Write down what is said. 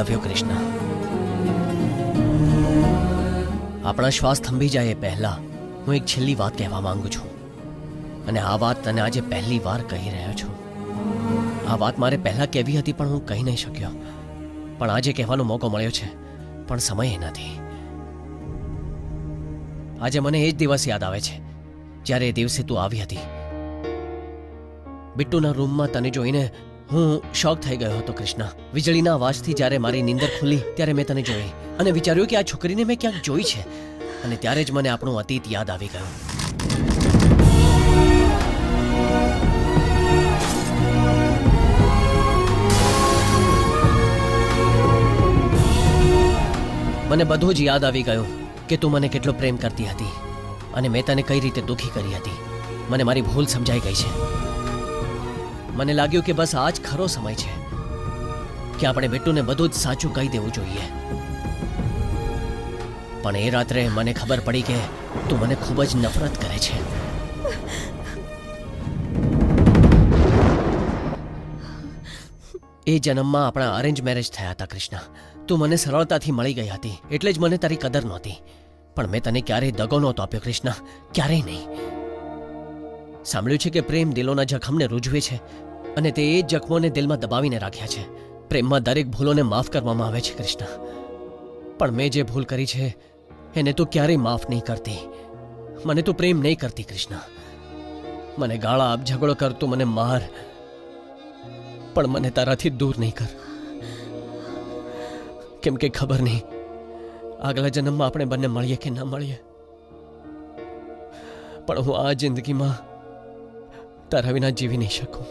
આવ્યો કૃષ્ણ. આપણા શ્વાસ થંભી જાય એ પહેલા હું એક છેલ્લી વાત કહેવા માંગુ છું, અને આ વાત તને આજે પહેલી વાર કહી રહ્યો છું. આ વાત મારે પહેલા કહેવી હતી પણ હું કહી નહીં શક્યો, પણ આજે કહેવાનો મોકો મળ્યો છે, પણ સમય નથી. આજે મને એ જ દિવસ યાદ આવે છે જ્યારે એ દિવસે તું આવી હતી. બિટ્ટુના રૂમમાં તને જોઈને હું શોક થઈ ગયો હતો કૃષ્ણ. વીજળીના અવાજથી જ્યારે મારી નીંદર ખુલી ત્યારે મેં તને જોઈ અને વિચાર્યું કે આ છોકરીને મેં ક્યાંક જોઈ છે, અને ત્યારે જ મને આપણું અતીત યાદ આવી ગયું. મને બધું જ યાદ આવી ગયું કે તું મને કેટલો પ્રેમ કરતી હતી અને મેં તને કઈ રીતે દુખી કરી હતી. મને મારી ભૂલ સમજાઈ ગઈ છે. મને લાગ્યું કે બસ આ જ ખરો સમય છે કે આપણે બિટ્ટુને બધું જ સાચું કહી દેવું જોઈએ. પણ એ રાત્રે મને ખબર પડી કે તું મને ખૂબ જ નફરત કરે છે. એ જન્મમાં આપણા અરેન્જ મેરેજ થયા હતા કૃષ્ણ. તું મને સરળતાથી મળી ગઈ હતી એટલે જ મને તારી કદર નહોતી. પણ મેં તને ક્યારેય દગો નહોતો આપ્યો કૃષ્ણ, ક્યારેય નહીં. સાંભળ્યું છે કે પ્રેમ દિલોના જખમને રૂજવે છે અને તે એ જ જખમોને દિલમાં દબાવીને રાખ્યા છે. પ્રેમમાં દરેક ભૂલોને માફ કરવામાં આવે છે કૃષ્ણ, પણ મેં જે ભૂલ કરી છે એને તું ક્યારેય માફ નહીં કરતી. મને તું પ્રેમ નહીં કરતી કૃષ્ણ. મને ગાળા આપ, ઝઘડો કર, તું મને માર, પણ મને તારાથી દૂર નહીં કર. કેમ કે ખબર નહીં આગલા જન્મમાં આપણે બંને મળીએ કે ન મળીએ, પણ હું આ જિંદગીમાં તારા વિના જીવી નહીં શકું.